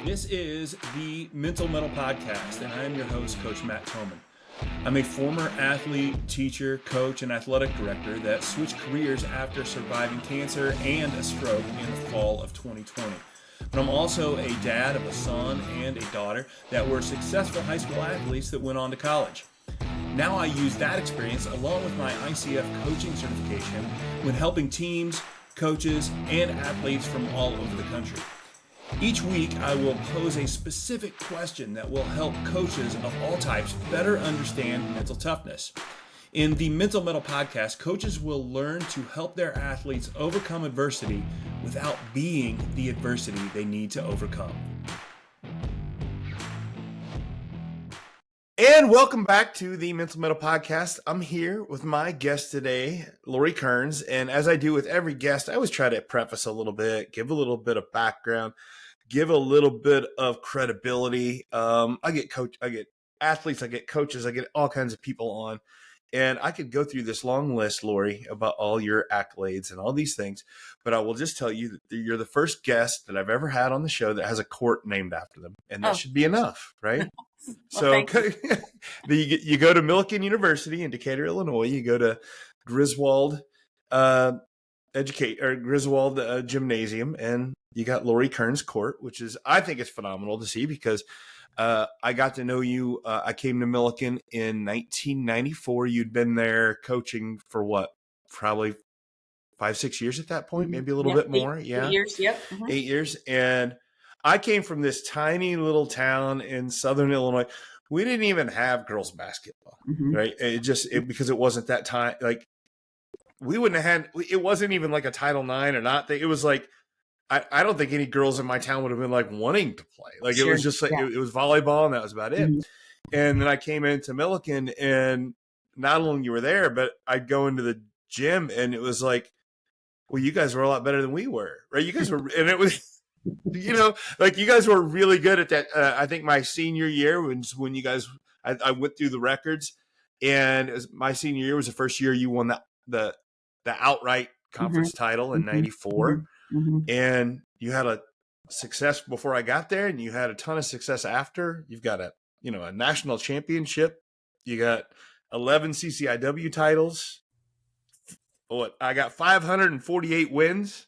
This is the Mettle podcast, and I am your host, Coach Thomann. I'm a former athlete, teacher, coach, and athletic director that switched careers after surviving cancer and a stroke in the fall of 2020. But I'm also a dad of a son and a daughter that were successful high school athletes that went on to college. Now I use that experience along with my ICF coaching certification when helping teams, coaches, and athletes from all over the country. Each week, I will pose a specific question that will help coaches of all types better understand mental toughness. In the Mettle podcast, coaches will learn to help their athletes overcome adversity without being the adversity they need to overcome. And welcome back to the Mettle podcast. I'm here with my guest today, Lori Kearns. And as I do with every guest, I always try to preface a little bit, give a little bit of background, give a little bit of credibility. I get athletes, I get coaches, I get all kinds of people on. And I could go through this long list, Lori, about all your accolades and all these things. But I will just tell you that you're the first guest that I've ever had on the show that has a court named after them. And that should be enough, right? Well, so you go to Millikin University in Decatur, Illinois. You go to Griswold Gymnasium, and you got Lori Kearns Court, which is, I think it's phenomenal to see because I got to know you. I came to Millikin in 1994. You'd been there coaching for what? Probably 5-6 years at that point, maybe a little bit more. 8 years. Yep. 8 years. And I came from this tiny little town in Southern Illinois. We didn't even have girls basketball, right? Because it wasn't that time. Like we wouldn't have had, it wasn't even like a Title IX or not. It was like, I don't think any girls in my town would have been like wanting to play. Like It was just like, it was volleyball and that was about it. And then I came into Millikin and not only you were there, but I'd go into the gym and it was like, well, you guys were a lot better than we were, right? You guys were, and it was, like you guys were really good at that. I think my senior year when you guys, I went through the records, and my senior year was the first year you won the outright conference title in '94, and you had a success before I got there, and you had a ton of success after. You've got a national championship. You got 11 CCIW titles. I got 548 wins.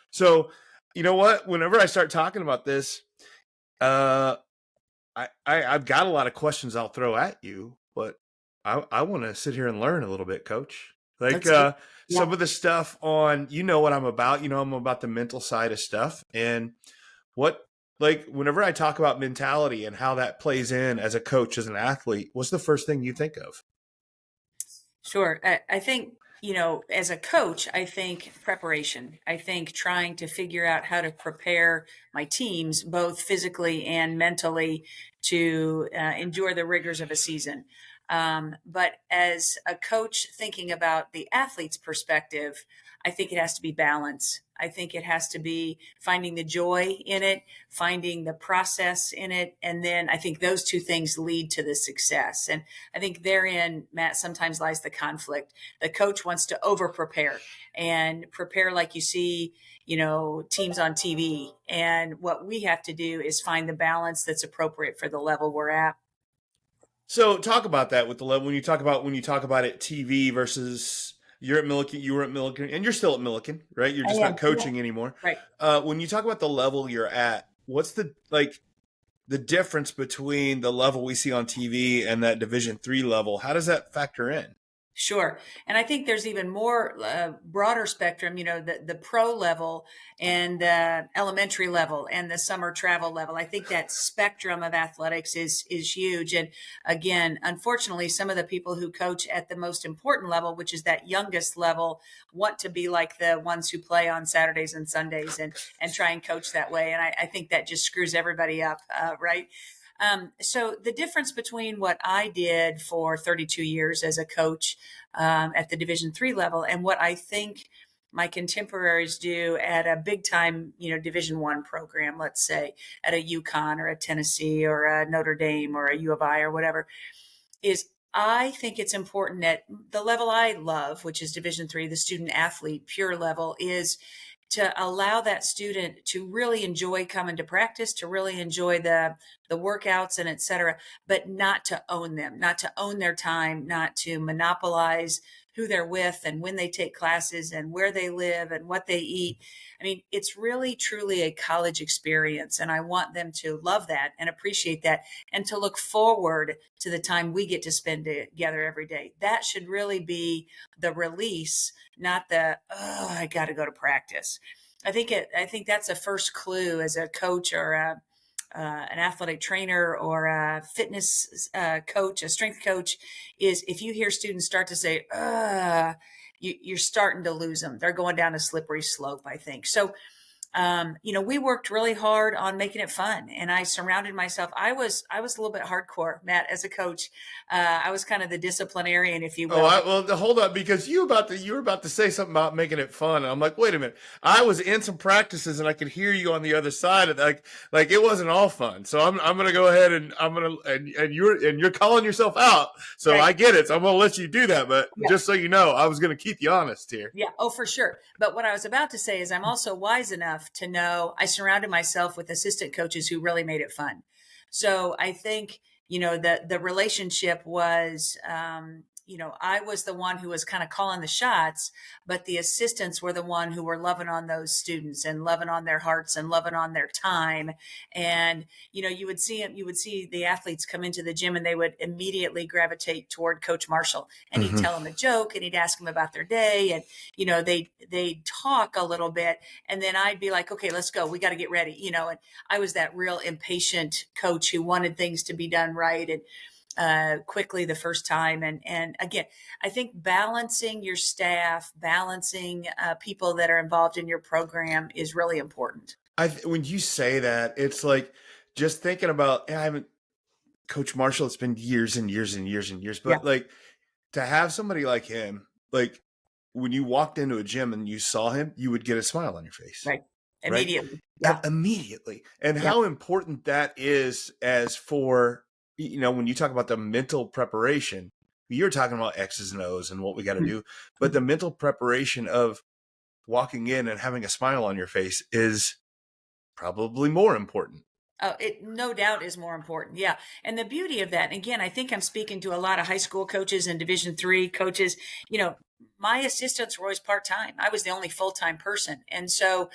So. You know what? Whenever I start talking about this, I've got a lot of questions I'll throw at you, but I want to sit here and learn a little bit, Coach. Like some of the stuff on, what I'm about. I'm about the mental side of stuff, and whenever I talk about mentality and how that plays in as a coach, as an athlete, what's the first thing you think of? Sure. I think, as a coach, I think preparation. I think trying to figure out how to prepare my teams, both physically and mentally, to endure the rigors of a season. But as a coach thinking about the athlete's perspective, I think it has to be balance. I think it has to be finding the joy in it, finding the process in it. And then I think those two things lead to the success. And I think therein, Matt, sometimes lies the conflict. The coach wants to over prepare and prepare like you see, teams on TV. And what we have to do is find the balance that's appropriate for the level we're at. So talk about that with the level when you talk about it TV versus you were at Millikin, and you're still at Millikin, right? You're just not coaching anymore. Right. When you talk about the level you're at, what's the difference between the level we see on TV and that Division III level? How does that factor in? Sure. And I think there's even more broader spectrum, the pro level and the elementary level and the summer travel level. I think that spectrum of athletics is huge. And again, unfortunately, some of the people who coach at the most important level, which is that youngest level, want to be like the ones who play on Saturdays and Sundays and try and coach that way. And I think that just screws everybody up, right? So the difference between what I did for 32 years as a coach at the Division III level and what I think my contemporaries do at a big time, Division I program, let's say at a UConn or a Tennessee or a Notre Dame or a U of I or whatever, is I think it's important at the level I love, which is Division III, the student athlete pure level, is to allow that student to really enjoy coming to practice, to really enjoy the workouts and et cetera, but not to own them, not to own their time, not to monopolize who they're with and when they take classes and where they live and what they eat. I mean, it's really truly a college experience. And I want them to love that and appreciate that and to look forward to the time we get to spend together every day. That should really be the release, not the, oh, I got to go to practice. I think that's a first clue as a coach or an athletic trainer or a fitness coach, a strength coach, is if you hear students start to say, you're starting to lose them. They're going down a slippery slope, I think. So, we worked really hard on making it fun, and I surrounded myself. I was a little bit hardcore, Matt, as a coach. I was kind of the disciplinarian, if you will. Well, hold on, because you were about to say something about making it fun. I'm like, wait a minute. I was in some practices and I could hear you on the other side of like it wasn't all fun. So I'm going to go ahead and you're calling yourself out. So right. I get it. So I'm going to let you do that. But just so you know, I was going to keep you honest here. Yeah. Oh, for sure. But what I was about to say is I'm also wise enough to know I surrounded myself with assistant coaches who really made it fun. So I think, the relationship was, I was the one who was kind of calling the shots, but the assistants were the one who were loving on those students and loving on their hearts and loving on their time. And, you would see the athletes come into the gym and they would immediately gravitate toward Coach Marshall, and he'd tell them a joke and he'd ask them about their day. And, they'd talk a little bit, and then I'd be like, okay, let's go. We got to get ready. And I was that real impatient coach who wanted things to be done right and quickly the first time. And again, I think balancing your staff, balancing people that are involved in your program is really important. When you say that, it's like just thinking about, I haven't Coach Marshall, it's been years and years and years and years, but like to have somebody like him, like when you walked into a gym and you saw him, you would get a smile on your face. Right. Immediately. Right? Yeah. Immediately. And how important that is as for, when you talk about the mental preparation, you're talking about X's and O's and what we got to do, but the mental preparation of walking in and having a smile on your face is probably more important. Oh, it no doubt is more important. Yeah. And the beauty of that, and again, I think I'm speaking to a lot of high school coaches and Division III coaches, my assistants were always part-time. I was the only full-time person. And so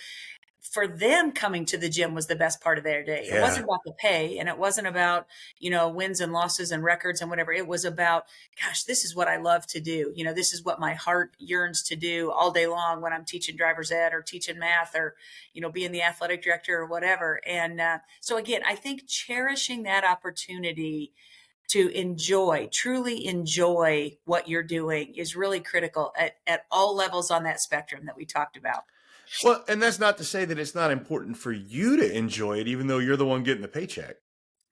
for them, coming to the gym was the best part of their day. It wasn't about the pay, and it wasn't about, wins and losses and records and whatever. It was about, gosh, this is what I love to do. This is what my heart yearns to do all day long when I'm teaching driver's ed or teaching math or, being the athletic director or whatever. And so again, I think cherishing that opportunity to truly enjoy what you're doing is really critical at all levels on that spectrum that we talked about. Well, and that's not to say that it's not important for you to enjoy it, even though you're the one getting the paycheck.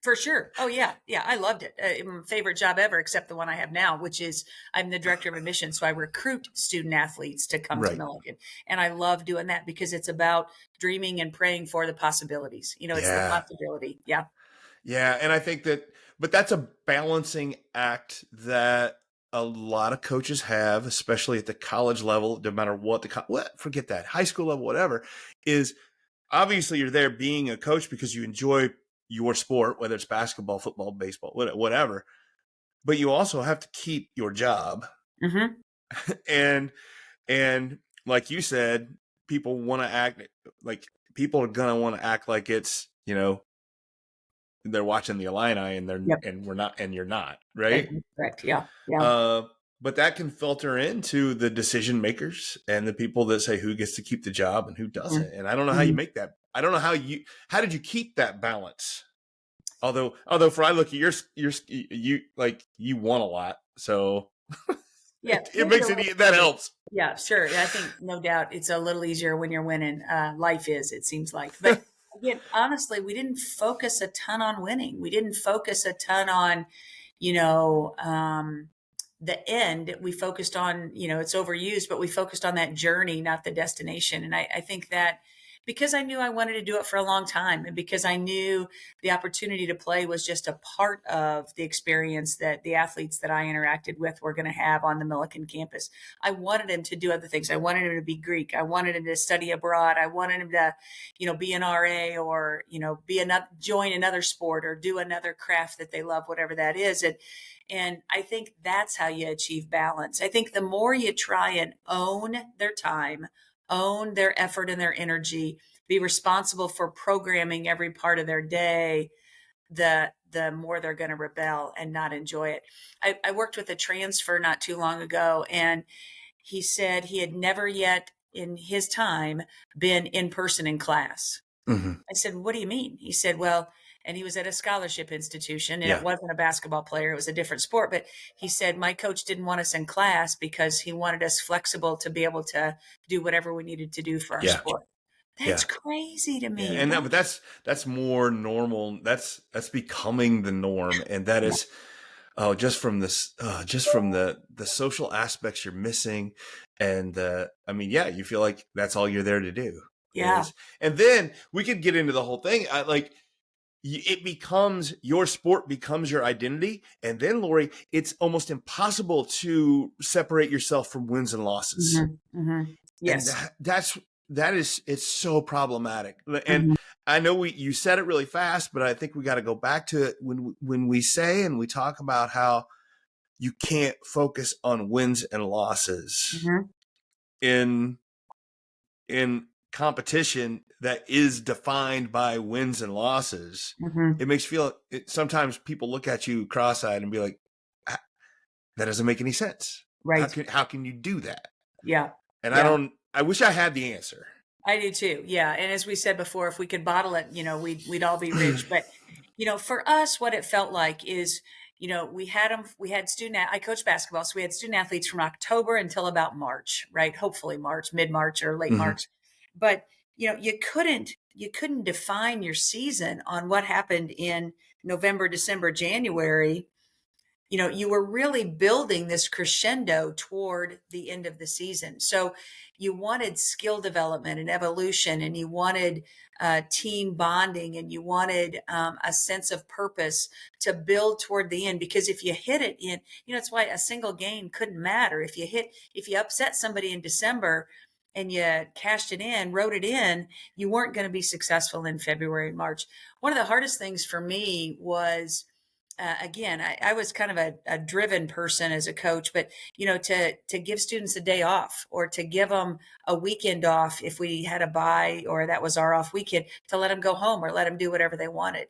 For sure. Oh, yeah. Yeah, I loved it. My favorite job ever, except the one I have now, which is I'm the director of admissions. So I recruit student athletes to come to Millikin. And I love doing that because it's about dreaming and praying for the possibilities. It's the possibility. Yeah. Yeah. And I think but that's a balancing act that a lot of coaches have, especially at the college level, no matter what forget that, high school level, whatever, is obviously you're there being a coach because you enjoy your sport, whether it's basketball, football, baseball, whatever, but you also have to keep your job. And like you said, people want to act like people are going to want to act like it's, they're watching the Illini and and we're not, and you're not, right? Correct. Yeah. Yeah. But that can filter into the decision makers and the people that say who gets to keep the job and who doesn't. And I don't know how you make that. I don't know how did you keep that balance? Although for I look at you won a lot. So it makes that helps. Yeah, sure. I think no doubt it's a little easier when you're winning. Life is, it seems like, but again, honestly, we didn't focus a ton on winning. We didn't focus a ton on, the end. We focused on, it's overused, but we focused on that journey, not the destination. And I think that because I knew I wanted to do it for a long time, and because I knew the opportunity to play was just a part of the experience that the athletes that I interacted with were going to have on the Millikin campus. I wanted him to do other things. I wanted him to be Greek. I wanted him to study abroad. I wanted him to, be an RA, or, join another sport or do another craft that they love, whatever that is. And I think that's how you achieve balance. I think the more you try and own their time, own their effort and their energy, be responsible for programming every part of their day, the more they're going to rebel and not enjoy it. I worked with a transfer not too long ago, and he said he had never yet in his time been in person in class. I said, what do you mean? He said, well, and he was at a scholarship institution, and Yeah. it wasn't a basketball player. It was a different sport. But he said, my coach didn't want us in class because he wanted us flexible to be able to do whatever we needed to do for our Yeah. sport. That's crazy to me. Yeah. And but that's more normal. That's becoming the norm. And that is, just from this, just from the social aspects you're missing. And you feel like that's all you're there to do. Yeah. And then we could get into the whole thing. It becomes your sport, becomes your identity. And then, Lori, it's almost impossible to separate yourself from wins and losses. Yes. And it's so problematic. And I know you said it really fast, but I think we got to go back to it when we say and we talk about how you can't focus on wins and losses in competition that is defined by wins and losses. It makes you feel, sometimes people look at you cross-eyed and be like, that doesn't make any sense. Right. How can you do that? Yeah. And I wish I had the answer. I do too. Yeah. And as we said before, if we could bottle it, we'd all be rich. But, for us, what it felt like is, I coached basketball. So we had student athletes from October until about March, right? Hopefully March, mid-March or late March. But, you couldn't define your season on what happened in November, December, January. You were really building this crescendo toward the end of the season. So you wanted skill development and evolution, and you wanted team bonding, and you wanted a sense of purpose to build toward the end. Because if you hit it in, it's why a single game couldn't matter. If you upset somebody in December and you cashed it in, wrote it in, you weren't going to be successful in February and March. One of the hardest things for me was, again, I was kind of a driven person as a coach, but, to give students a day off, or to give them a weekend off if we had a bye or that was our off weekend, to let them go home or let them do whatever they wanted.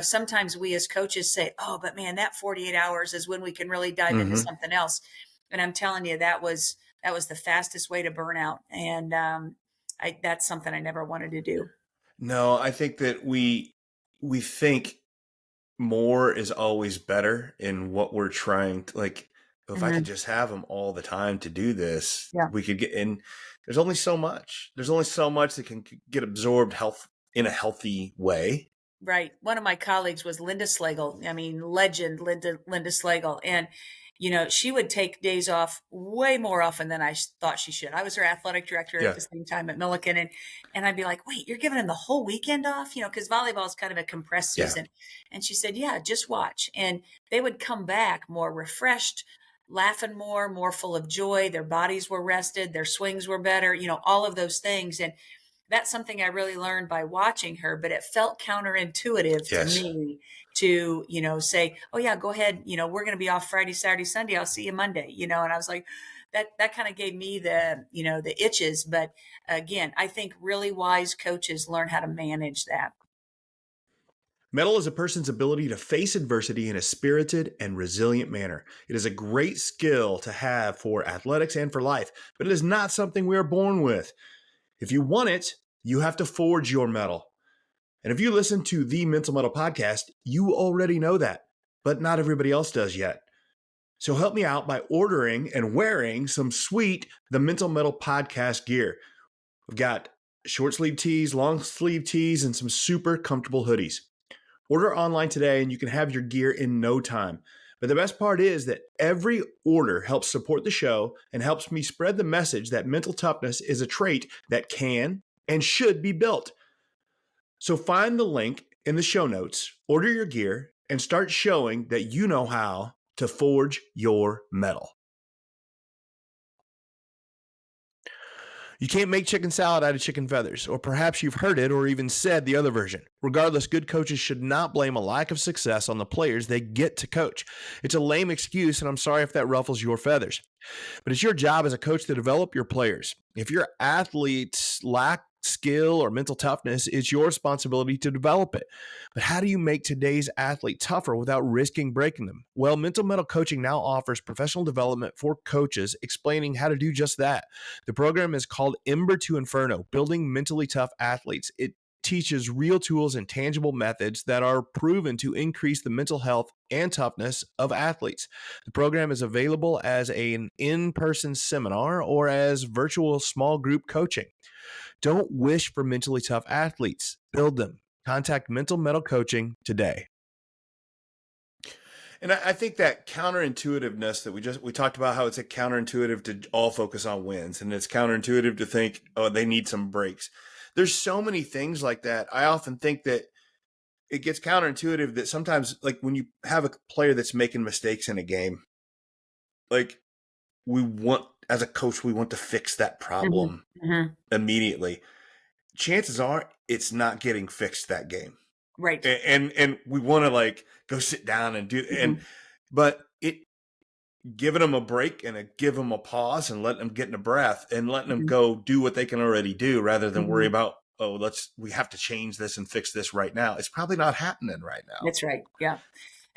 Sometimes we as coaches say, oh, but man, that 48 hours is when we can really dive into something else. And I'm telling you, that was the fastest way to burn out. And that's something I never wanted to do. No, I think that we think more is always better in what we're trying to, if I could just have them all the time to do this, we could get in. There's only so much that can get absorbed in a healthy way. Right. One of my colleagues was Linda Slagle. Legend Linda Slagle. And, she would take days off way more often than I thought she should. I was her athletic director at the same time at Millikin. And I'd be like, wait, you're giving him the whole weekend off? Because volleyball is kind of a compressed season. And she said, yeah, just watch. And they would come back more refreshed, laughing more full of joy. Their bodies were rested. Their swings were better, all of those things. And that's something I really learned by watching her, but it felt counterintuitive to me to, say, oh yeah, go ahead. We're going to be off Friday, Saturday, Sunday. I'll see you Monday, and I was like, that kind of gave me the itches. But again, I think really wise coaches learn how to manage that. Mettle is a person's ability to face adversity in a spirited and resilient manner. It is a great skill to have for athletics and for life, but it is not something we are born with. If you want it, you have to forge your mettle. And if you listen to the Mental Mettle podcast, you already know that, but not everybody else does yet. So help me out by ordering and wearing some sweet The Mental Mettle podcast gear. We've got short sleeve tees, long sleeve tees, and some super comfortable hoodies. Order online today and you can have your gear in no time. But the best part is that every order helps support the show and helps me spread the message that mental toughness is a trait that can and should be built. So find the link in the show notes, order your gear, and start showing that you know how to forge your metal. You can't make chicken salad out of chicken feathers, or perhaps you've heard it or even said the other version. Regardless, good coaches should not blame a lack of success on the players they get to coach. It's a lame excuse, and I'm sorry if that ruffles your feathers. But it's your job as a coach to develop your players. If your athletes lack skill or mental toughness, it's your responsibility to develop it. But how do you make today's athlete tougher without risking breaking them? Well, Mental Mettle Coaching now offers professional development for coaches, explaining how to do just that. The program is called Ember to Inferno, Building Mentally Tough Athletes. It teaches real tools and tangible methods that are proven to increase the mental health and toughness of athletes. The program is available as an in-person seminar or as virtual small group coaching. Don't wish for mentally tough athletes. Build them. Contact Mental Mettle Coaching today. And I think that counterintuitiveness that we talked about, how it's a counterintuitive to all focus on wins, and it's counterintuitive to think, oh, they need some breaks. There's so many things like that. I often think that it gets counterintuitive that sometimes, like when you have a player that's making mistakes in a game, like as a coach, we want to fix that problem immediately. Chances are it's not getting fixed that game. Right. And we want to like go sit down and do, but giving them a break and give them a pause and letting them get in a breath and letting them go do what they can already do rather than worry about, we have to change this and fix this right now. It's probably not happening right now. That's right. Yeah.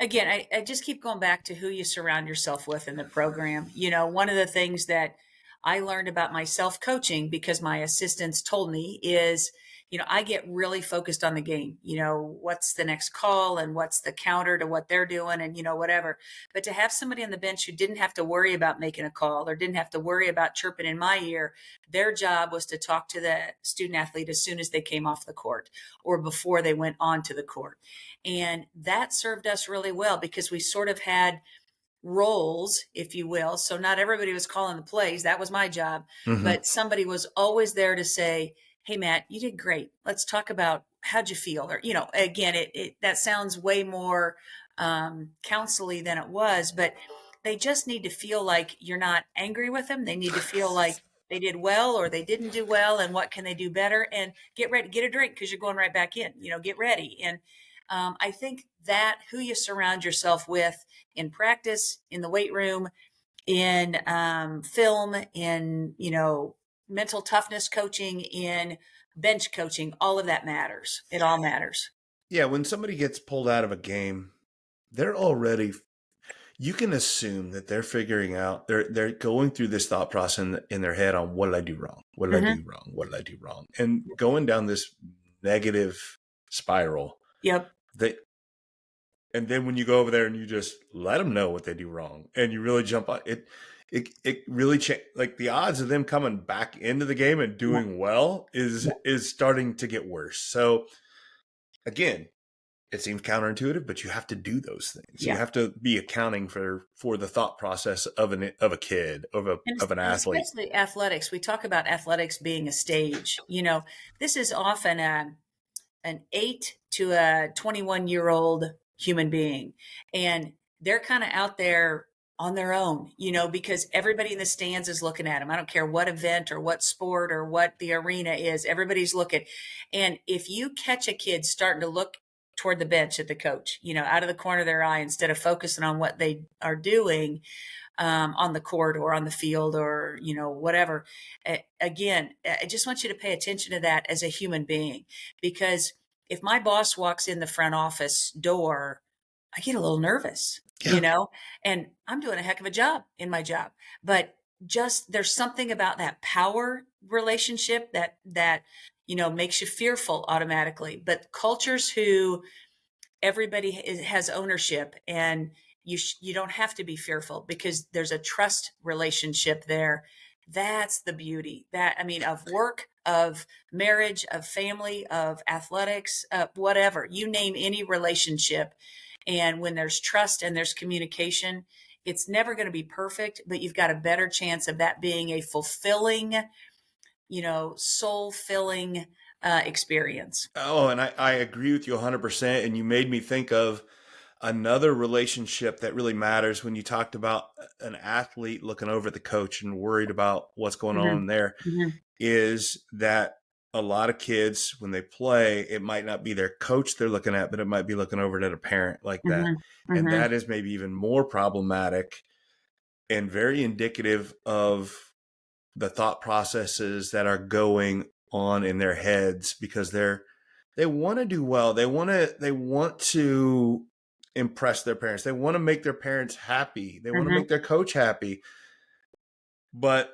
Again, I just keep going back to who you surround yourself with in the program. You know, one of the things that I learned about myself coaching, because my assistants told me, is, you know, I get really focused on the game. You know, what's the next call and what's the counter to what they're doing and, you know, whatever. But to have somebody on the bench who didn't have to worry about making a call or didn't have to worry about chirping in my ear, their job was to talk to the student athlete as soon as they came off the court or before they went onto the court. And that served us really well because we sort of had roles, if you will. So not everybody was calling the plays. That was my job. But somebody was always there to say, hey, Matt, you did great. Let's talk about how'd you feel? Or, you know, again, that sounds way more counselly than it was, but they just need to feel like you're not angry with them. They need to feel like they did well or they didn't do well, and what can they do better? And get ready, get a drink because you're going right back in, you know, get ready. And I think that who you surround yourself with in practice, in the weight room, in film, in, you know, mental toughness coaching, in bench coaching, all of that matters. It all matters. Yeah. When somebody gets pulled out of a game, you can assume that they're figuring out, they're going through this thought process in their head on what did I do wrong? What did I do wrong? What did I do wrong? And going down this negative spiral. Yep. And then when you go over there and you just let them know what they do wrong and you really jump on it, it really like the odds of them coming back into the game and doing well is starting to get worse. So again, it seems counterintuitive, but you have to do those things. You have to be accounting for the thought process of a kid, of an athlete. Especially athletics. We talk about athletics being a stage. You know, this is often an 8 to a 21-year-old human being, and they're kind of out there on their own, you know, because everybody in the stands is looking at them. I don't care what event or what sport or what the arena is, everybody's looking. And if you catch a kid starting to look toward the bench at the coach, you know, out of the corner of their eye, instead of focusing on what they are doing on the court or on the field or, you know, whatever. Again, I just want you to pay attention to that as a human being, because if my boss walks in the front office door, I get a little nervous, you know, and I'm doing a heck of a job in my job, but just there's something about that power relationship that, you know, makes you fearful automatically. But cultures who everybody has ownership, and you don't have to be fearful because there's a trust relationship there. That's the beauty of work, of marriage, of family, of athletics, whatever, you name any relationship. And when there's trust and there's communication, it's never going to be perfect, but you've got a better chance of that being a fulfilling soul filling experience. Oh, and I agree with you 100%. And you made me think of another relationship that really matters when you talked about an athlete looking over at the coach and worried about what's going on Hmm. there, Hmm. is that a lot of kids, when they play, it might not be their coach they're looking at, but it might be looking over at a parent like that. Hmm. And Hmm. that is maybe even more problematic and very indicative of the thought processes that are going on in their heads, because they want to do well. They want to impress their parents. They want to make their parents happy. They want to Hmm. make their coach happy. But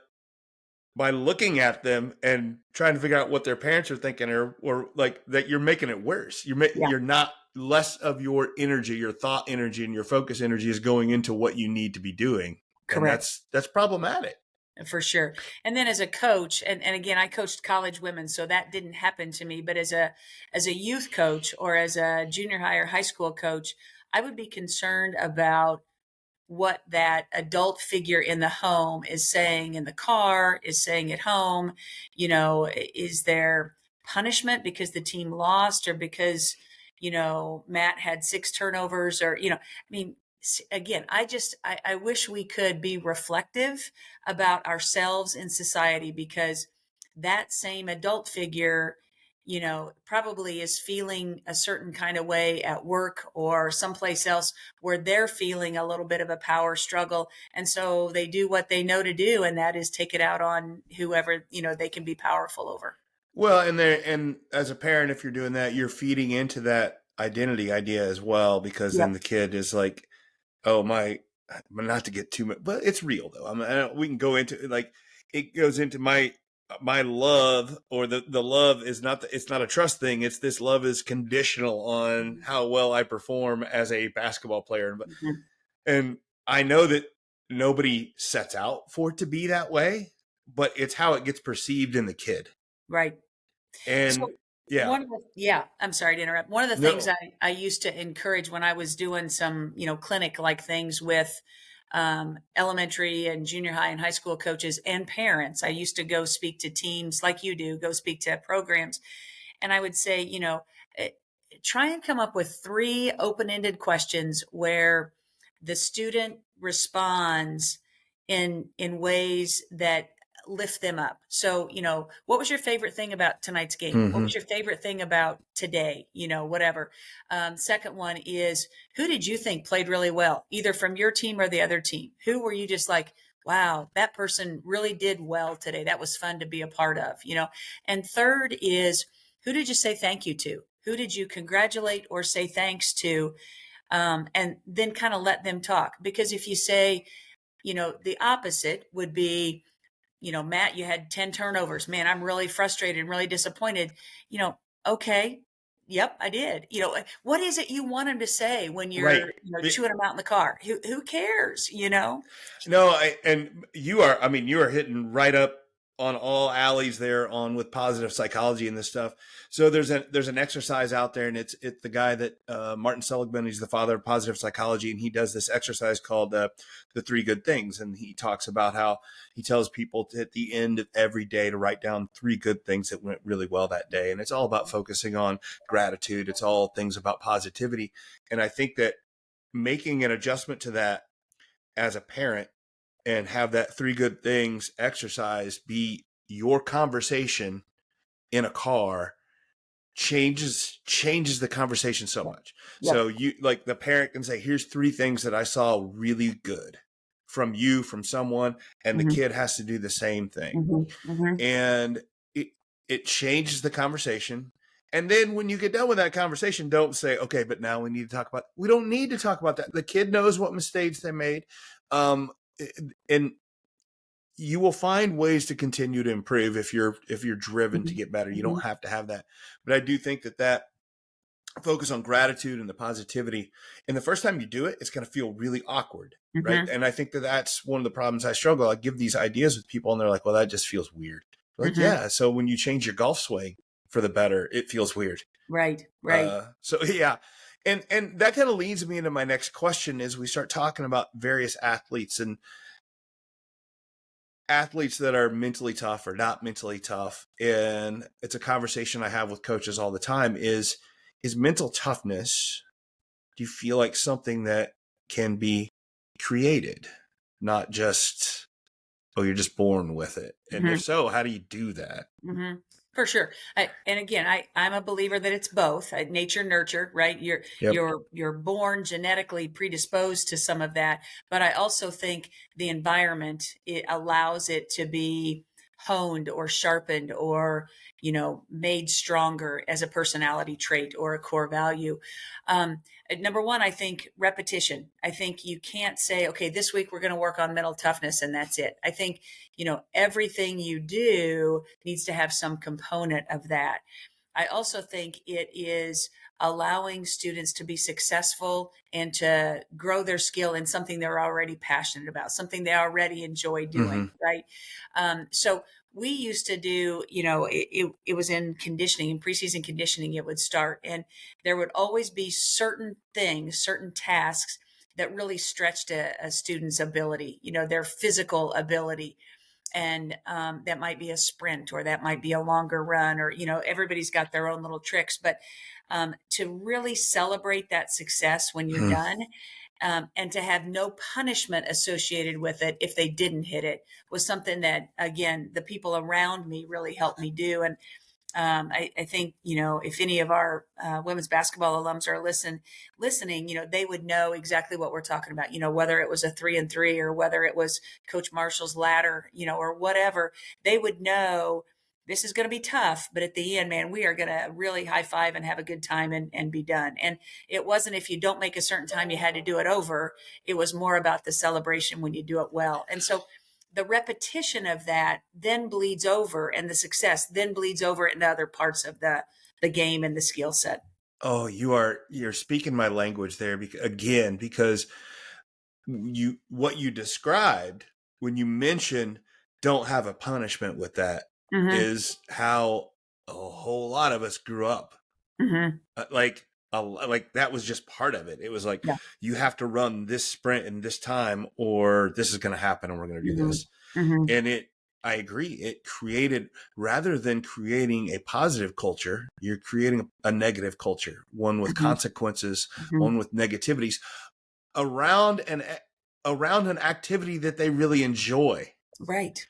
by looking at them and trying to figure out what their parents are thinking, or like that, you're making it worse. Yeah, You're not, less of your energy, your thought energy and your focus energy is going into what you need to be doing. And correct. that's problematic. For sure. And then as a coach, and again, I coached college women, so that didn't happen to me. But as a youth coach or as a junior high or high school coach, I would be concerned about what that adult figure in the home is saying in the car, is saying at home. Is there punishment because the team lost, or because, Matt had 6 turnovers, or, I mean, again, I wish we could be reflective about ourselves in society, because that same adult figure, probably is feeling a certain kind of way at work or someplace else where they're feeling a little bit of a power struggle. And so they do what they know to do, and that is take it out on whoever, they can be powerful over. Well, and as a parent, if you're doing that, you're feeding into that identity idea as well, because then Yep. the kid is like, oh my, not to get too much, but it's real though. We can go into, like, it goes into my love, or the love is not it's not a trust thing. It's, this love is conditional on how well I perform as a basketball player. Mhm. And I know that nobody sets out for it to be that way, but it's how it gets perceived in the kid. Right. And So yeah, yeah, I'm sorry to interrupt. One of the things no, I used to encourage when I was doing some, clinic like things with elementary and junior high and high school coaches and parents, I used to go speak to teams like you do, go speak to programs. And I would say, eh, try and come up with 3 open-ended questions where the student responds in ways that lift them up. So, what was your favorite thing about tonight's game? What mm-hmm. was your favorite thing about today? Whatever. Second one is, who did you think played really well, either from your team or the other team? Who were you just like, wow, that person really did well today. That was fun to be a part of. And third is, who did you say thank you to? Who did you congratulate or say thanks to? And then kind of let them talk. Because if you say, the opposite would be, Matt, you had 10 turnovers. Man, I'm really frustrated and really disappointed. Okay. Yep, I did. What is it you want him to say when Right. you're, chewing them out in the car? Who cares? No, and you are, I mean, you are hitting right up on all alleys there on with positive psychology and this stuff. So there's an exercise out there, and it's the guy that Martin Seligman. He's the father of positive psychology, and he does this exercise called the 3 good things. And he talks about how he tells people at the end of every day to write down 3 good things that went really well that day, and it's all about focusing on gratitude. It's all things about positivity, and I think that making an adjustment to that as a parent, and have that 3 good things exercise be your conversation in a car, changes the conversation so much. Yep. So you, like, the parent can say, here's 3 things that I saw really good from you, from someone, and the Hmm. kid has to do the same thing. Hmm. Hmm. And it changes the conversation. And then when you get done with that conversation, don't say, okay, but now we don't need to talk about that. The kid knows what mistakes they made. And you will find ways to continue to improve if you're driven to get better. You Hmm. don't have to have that. But I do think that focus on gratitude and the positivity, and the first time you do it, it's going to feel really awkward, right? Hmm. And I think that that's one of the problems I struggle. I give these ideas with people, and they're like, well, that just feels weird. Like, Hmm. yeah, so when you change your golf swing for the better, it feels weird. Right. Right. So yeah. And that kind of leads me into my next question as we start talking about various athletes. And athletes that are mentally tough or not mentally tough, and it's a conversation I have with coaches all the time, is mental toughness, do you feel like something that can be created, not just, oh, you're just born with it? And if so, how do you do that? Mm-hmm. For sure. And again, I'm a believer that it's both nature, nurture, right? Yep. You're born genetically predisposed to some of that, but I also think the environment, it allows it to be honed or sharpened or, made stronger as a personality trait or a core value. Number one, I think repetition. I think you can't say, okay, this week we're going to work on mental toughness and that's it. I think, everything you do needs to have some component of that. I also think it is allowing students to be successful and to grow their skill in something they're already passionate about, something they already enjoy doing, right? So we used to do, it was in conditioning, in preseason conditioning, it would start. And there would always be certain things, certain tasks that really stretched a student's ability, their physical ability. And that might be a sprint or that might be a longer run, or everybody's got their own little tricks, but to really celebrate that success when you're done, and to have no punishment associated with it if they didn't hit it, was something that, again, the people around me really helped me do. And I think, if any of our women's basketball alums are listening, they would know exactly what we're talking about, whether it was a 3-and-3 or whether it was Coach Marshall's ladder, or whatever. They would know this is going to be tough, but at the end, man, we are going to really high five and have a good time and be done. And it wasn't, if you don't make a certain time, you had to do it over. It was more about the celebration when you do it well. And so the repetition of that then bleeds over, and the success then bleeds over into other parts of the game and the skill set. Oh, you're speaking my language there, because what you described when you mentioned don't have a punishment with that is how a whole lot of us grew up. Like that was just part of it. It was like, you have to run this sprint in this time, or this is going to happen, and we're going to do this. And I agree. It created, rather than creating a positive culture, you're creating a negative culture, one with consequences, one with negativities around an activity that they really enjoy. Right.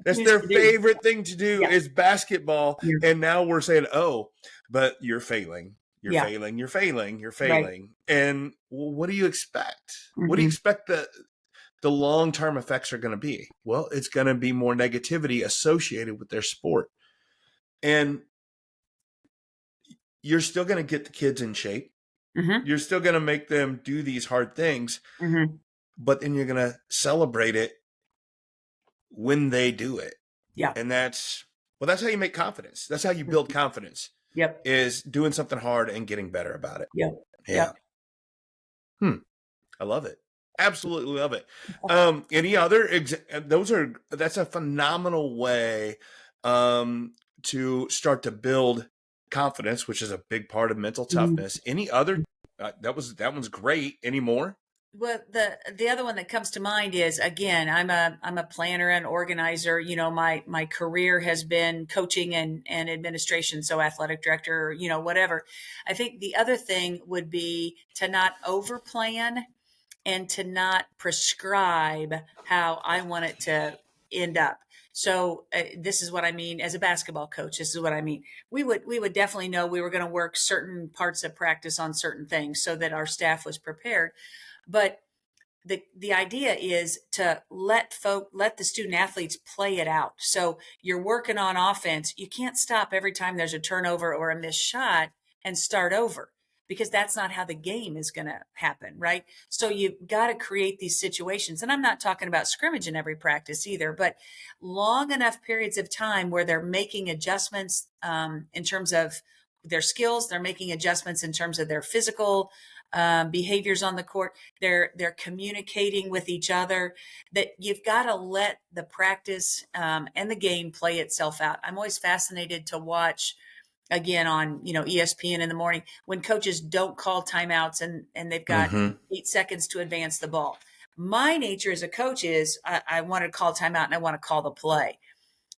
That's their favorite thing to do is basketball. And now we're saying, oh, but you're failing. You're failing. You're failing. You're failing. Right. And what do you expect? What do you expect the long-term effects are going to be? Well, it's going to be more negativity associated with their sport. And you're still going to get the kids in shape. You're still going to make them do these hard things, but then you're going to celebrate it when they do it. Yeah. And that's how you make confidence. That's how you build confidence. Yep. Is doing something hard and getting better about it. Yep. Yeah. I love it. Absolutely love it. Any other that's a phenomenal way to start to build confidence, which is a big part of mental toughness. Any other that one's great. Any more? Well, the other one that comes to mind is, again, I'm a planner and organizer. My career has been coaching and administration, so athletic director, whatever. I think the other thing would be to not over plan and to not prescribe how I want it to end up. So this is what I mean as a basketball coach. This is what I mean. We would definitely know we were going to work certain parts of practice on certain things so that our staff was prepared. But the idea is to let the student athletes play it out. So you're working on offense. You can't stop every time there's a turnover or a missed shot and start over, because that's not how the game is going to happen, right? So you've got to create these situations. And I'm not talking about scrimmage in every practice either, but long enough periods of time where they're making adjustments in terms of their skills. They're making adjustments in terms of their physical behaviors on the court. They're communicating with each other. That you've got to let the practice and the game play itself out. I'm always fascinated to watch, again, on ESPN in the morning, when coaches don't call timeouts and they've got 8 seconds to advance the ball. My nature as a coach is I want to call timeout and I want to call the play.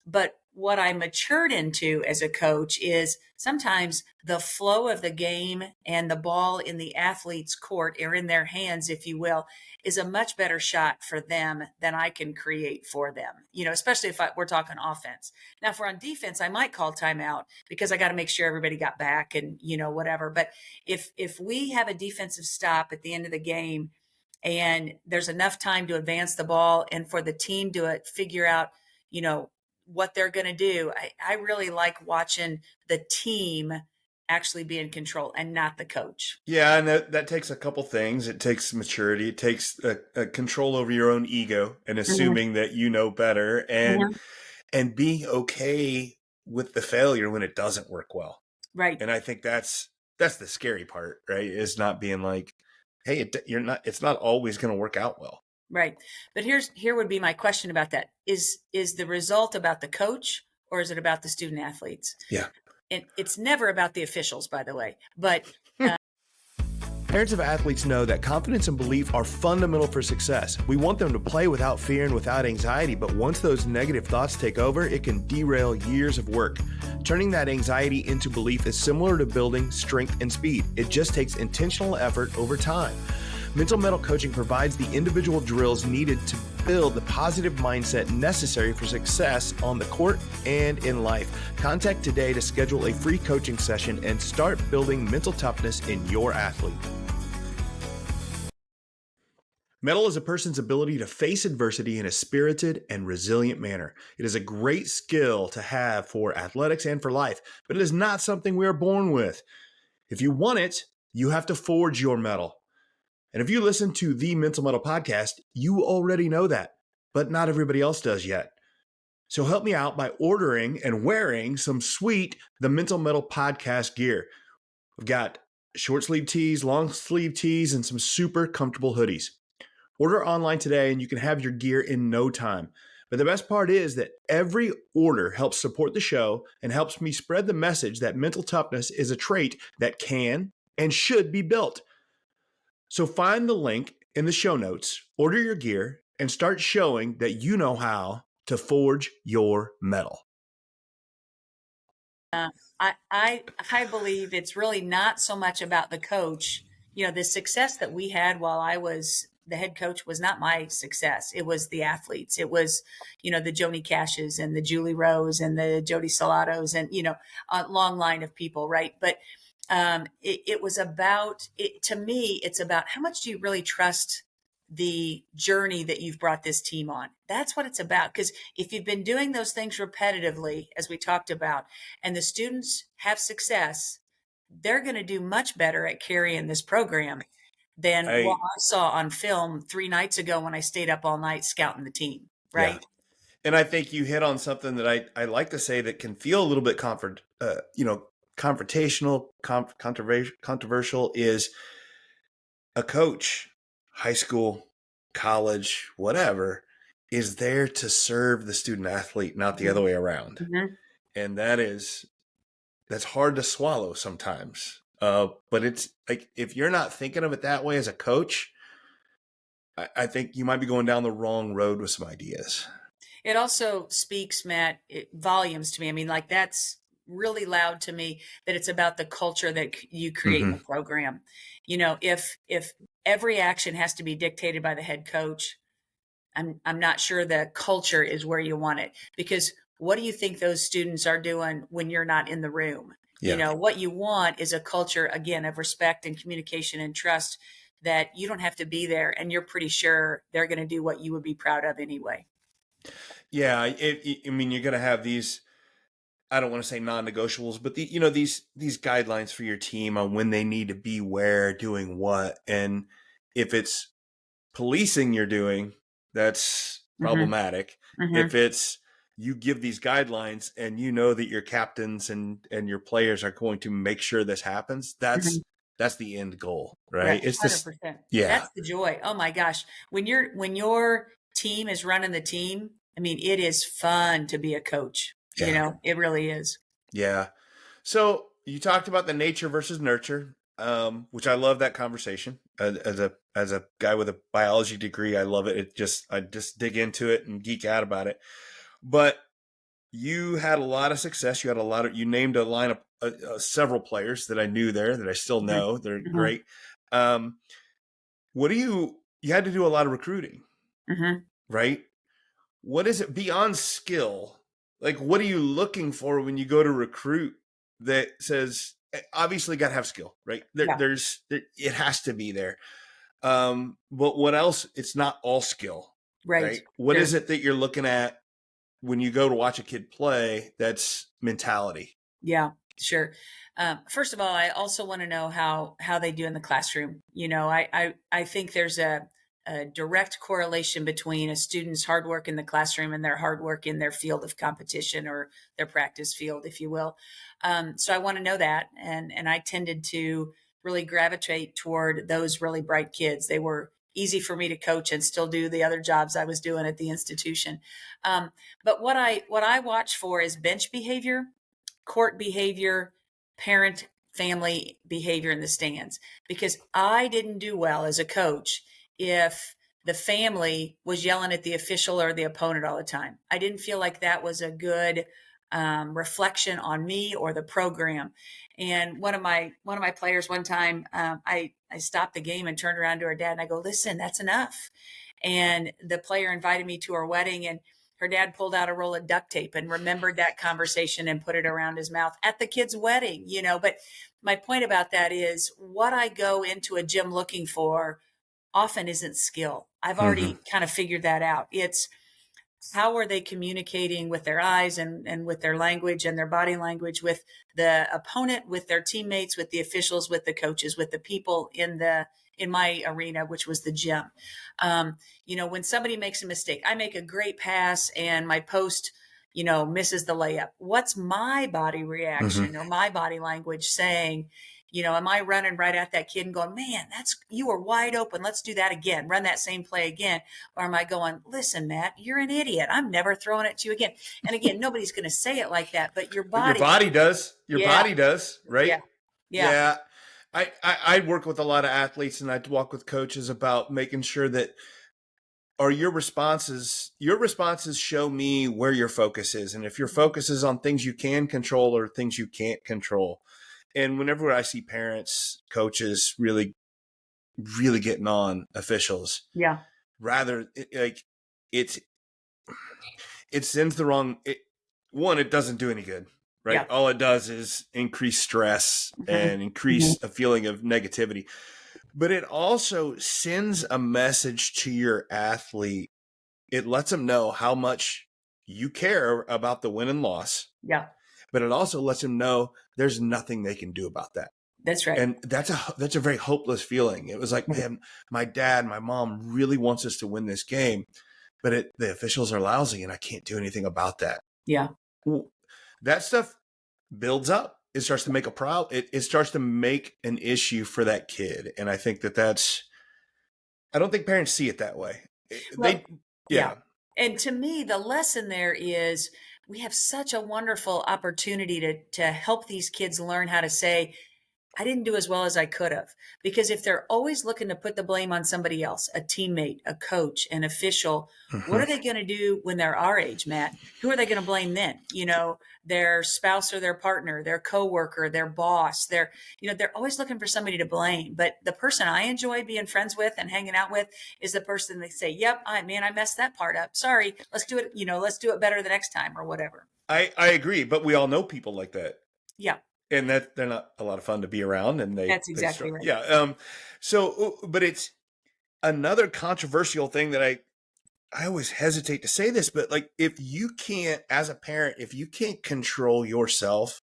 But what I matured into as a coach is sometimes the flow of the game and the ball in the athlete's court or in their hands, if you will, is a much better shot for them than I can create for them, especially if we're talking offense. Now, if we're on defense, I might call timeout because I got to make sure everybody got back and, whatever. But if we have a defensive stop at the end of the game and there's enough time to advance the ball and for the team to figure out, what they're going to do. I really like watching the team actually be in control and not the coach. Yeah, and that takes a couple things. It takes maturity. It takes a control over your own ego and assuming that you know better and being okay with the failure when it doesn't work well. Right. And I think that's the scary part, right? Is not being like, hey, it's not always going to work out well. Right. But here would be my question about that. Is the result about the coach or is it about the student athletes? Yeah. And it's never about the officials, by the way. But parents of athletes know that confidence and belief are fundamental for success. We want them to play without fear and without anxiety, but once those negative thoughts take over, it can derail years of work. Turning that anxiety into belief is similar to building strength and speed. It just takes intentional effort over time. Mental Mettle coaching provides the individual drills needed to build the positive mindset necessary for success on the court and in life. Contact today to schedule a free coaching session and start building mental toughness in your athlete. Mettle is a person's ability to face adversity in a spirited and resilient manner. It is a great skill to have for athletics and for life, but it is not something we are born with. If you want it, you have to forge your mettle. And if you listen to the Mental Mettle podcast, you already know that, but not everybody else does yet. So help me out by ordering and wearing some sweet The Mental Mettle podcast gear. We've got short sleeve tees, long sleeve tees, and some super comfortable hoodies. Order online today and you can have your gear in no time. But the best part is that every order helps support the show and helps me spread the message that mental toughness is a trait that can and should be built. So find the link in the show notes, order your gear, and start showing that you know how to forge your mettle. I believe it's really not so much about the coach. The success that we had while I was the head coach was not my success. It was the athletes. It was, the Joni Cashes and the Julie Rose and the Jody Salatos and, a long line of people, right? But it was about it. To me, it's about how much do you really trust the journey that you've brought this team on. That's what it's about. Because if you've been doing those things repetitively, as we talked about, and the students have success, they're going to do much better at carrying this program than what I saw on film 3 nights ago when I stayed up all night scouting the team. Right. Yeah. And I think you hit on something that I like to say that can feel a little bit confrontational, controversial is a coach, high school, college, whatever, is there to serve the student athlete, not the other way around. Mm-hmm. And that's hard to swallow sometimes. But it's like, if you're not thinking of it that way as a coach, I think you might be going down the wrong road with some ideas. It also speaks, Matt, volumes to me. I mean, like that's really loud to me that it's about the culture that you create in the program. If every action has to be dictated by the head coach, I'm not sure the culture is where you want it, because what do you think those students are doing when you're not in the room? Yeah. What you want is a culture, again, of respect and communication and trust, that you don't have to be there and you're pretty sure they're going to do what you would be proud of anyway. Yeah. I mean, you're going to have these, I don't want to say non-negotiables, but these guidelines for your team on when they need to be where, doing what. And if it's policing you're doing, that's problematic. Mm-hmm. If it's, you give these guidelines and you know that your captains and your players are going to make sure this happens, that's the end goal, right? Yeah, it's 100%. Yeah. That's the joy. Oh my gosh. When your team is running the team, I mean, it is fun to be a coach. Yeah. It really is. Yeah. So you talked about the nature versus nurture. which I love that conversation. As a guy with a biology degree, I love it. I just dig into it and geek out about it. But you had a lot of success. You named a lineup, several players that I knew there that I still know. They're great. You had to do a lot of recruiting, right? What is it beyond skill? Like, what are you looking for when you go to recruit that says, obviously got to have skill, right? It has to be there. But what else? It's not all skill, right? What is it that you're looking at when you go to watch a kid play? That's mentality. Yeah, sure. First of all, I also want to know how they do in the classroom. I think there's a direct correlation between a student's hard work in the classroom and their hard work in their field of competition, or their practice field, if you will. So I want to know that. And I tended to really gravitate toward those really bright kids. They were easy for me to coach and still do the other jobs I was doing at the institution. But what I watch for is bench behavior, court behavior, parent family behavior in the stands, because I didn't do well as a coach if the family was yelling at the official or the opponent all the time. I didn't feel like that was a good reflection on me or the program. And one of my players one time, I stopped the game and turned around to her dad and I go, "Listen, that's enough." And the player invited me to her wedding, and her dad pulled out a roll of duct tape and remembered that conversation and put it around his mouth at the kid's wedding, But my point about that is, what I go into a gym looking for often isn't skill. I've already kind of figured that out. It's how are they communicating with their eyes and with their language and their body language with the opponent, with their teammates, with the officials, with the coaches, with the people in my arena, which was the gym. When somebody makes a mistake, I make a great pass and my post, misses the layup. What's my body reaction or my body language saying? Am I running right at that kid and going, "Man, you were wide open. Let's do that again. Run that same play again." Or am I going, "Listen, Matt, you're an idiot. I'm never throwing it to you again." And again, nobody's going to say it like that, but your body. Your body does. Your body does, right? Yeah. I work with a lot of athletes, and I walk with coaches about making sure that your responses show me where your focus is. And if your focus is on things you can control or things you can't control. And whenever I see parents, coaches really, really getting on officials, it sends the wrong. It doesn't do any good, right? Yeah. All it does is increase stress and increase a feeling of negativity. But it also sends a message to your athlete. It lets them know how much you care about the win and loss. Yeah. But it also lets them know there's nothing they can do about that. That's right. And that's a very hopeless feeling. It was like, man, my dad, my mom really wants us to win this game, but the officials are lousy and I can't do anything about that. Yeah. That stuff builds up. It starts to make a problem. It starts to make an issue for that kid. And I think I don't think parents see it that way. Yeah. And to me, the lesson there is, we have such a wonderful opportunity to help these kids learn how to say, "I didn't do as well as I could have." Because if they're always looking to put the blame on somebody else, a teammate, a coach, an official, what are they going to do when they're our age, Matt? Who are they going to blame then? Their spouse or their partner, their coworker, their boss. They're always looking for somebody to blame. But the person I enjoy being friends with and hanging out with is the person they say, "Yep, I messed that part up. Sorry. Let's do it. Let's do it better the next time," or whatever. I agree, but we all know people like that. Yeah. And that they're not a lot of fun to be around, and that's exactly right. Yeah. But it's another controversial thing that I always hesitate to say this, but like, if you can't, as a parent, if you can't control yourself,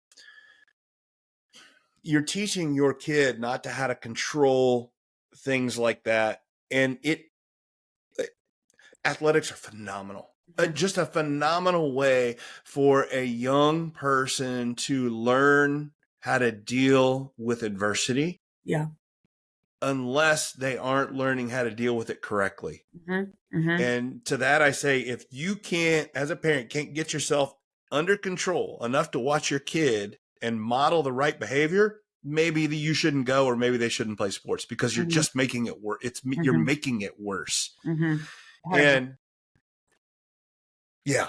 you're teaching your kid not to how to control things like that. And athletics are phenomenal. Just a phenomenal way for a young person to learn how to deal with adversity. Yeah. Unless they aren't learning how to deal with it correctly. And to that, I say, if you can't, as a parent, can't get yourself under control enough to watch your kid and model the right behavior, maybe you shouldn't go, or maybe they shouldn't play sports, because you're just making it worse. You're making it worse. And yeah.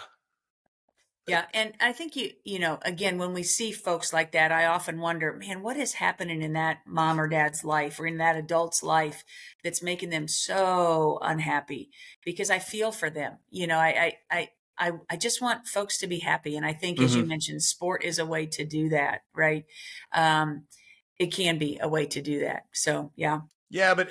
Yeah. And I think again, when we see folks like that, I often wonder, man, what is happening in that mom or dad's life, or in that adult's life, that's making them so unhappy? Because I feel for them. I just want folks to be happy. And I think, as you mentioned, sport is a way to do that, right? It can be a way to do that. So, yeah. Yeah, but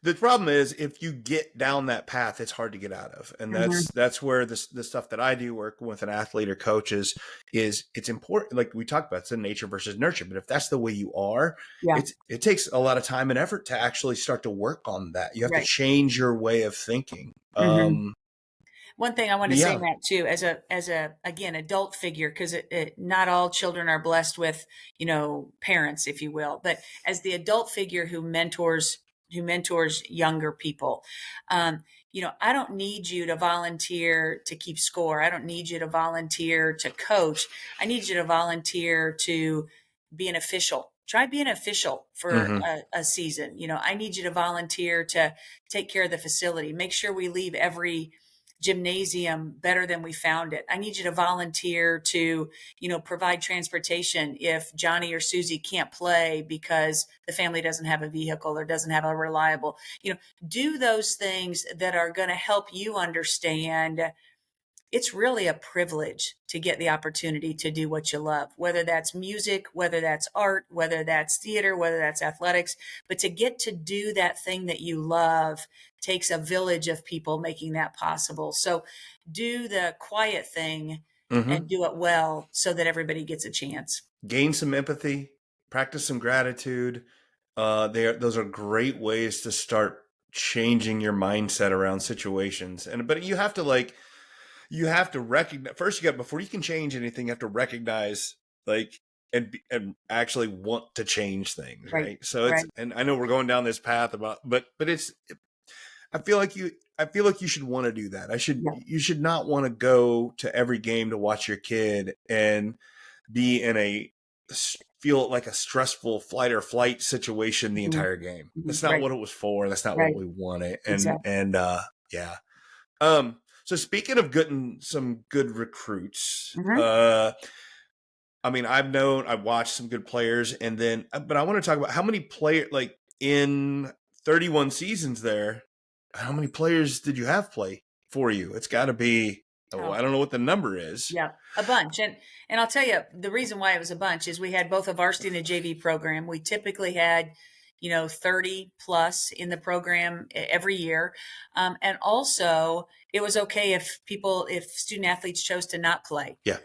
the problem is, if you get down that path, it's hard to get out of. And that's where the stuff that I do, working with an athlete or coaches, is it's important. Like we talked about, it's a nature versus nurture. But if that's the way you are, it takes a lot of time and effort to actually start to work on that. You have to change your way of thinking. One thing I want to say, Matt, too, as a again, adult figure, because not all children are blessed with, parents, if you will, but as the adult figure who mentors younger people, I don't need you to volunteer to keep score. I don't need you to volunteer to coach. I need you to volunteer to be an official. Try being an official for a season. I need you to volunteer to take care of the facility. Make sure we leave every gymnasium better than we found it. I need you to volunteer to, provide transportation if Johnny or Susie can't play because the family doesn't have a vehicle or doesn't have a reliable, do those things that are going to help you understand it's really a privilege to get the opportunity to do what you love, whether that's music, whether that's art, whether that's theater, whether that's athletics. But to get to do that thing that you love takes a village of people making that possible. So do the quiet thing and do it well so that everybody gets a chance. Gain some empathy, practice some gratitude. Those are great ways to start changing your mindset around situations. But you have to recognize first. Before you can change anything, you have to recognize and actually want to change things, right? So and I know we're going down this path but I feel like you should want to do that. You should not want to go to every game to watch your kid and be feel like a stressful fight or flight situation the entire game. That's not what it was for. That's not what we wanted. Yeah. So speaking of getting some good recruits, I've watched some good players, but I want to talk about how many players, like in 31 seasons there, how many players did you have play for you? It's got to be, I don't know what the number is. Yeah, a bunch. And I'll tell you, the reason why it was a bunch is we had both a varsity and a JV program. We typically had 30 plus in the program every year. And also it was okay if student athletes chose to not play. Yeah.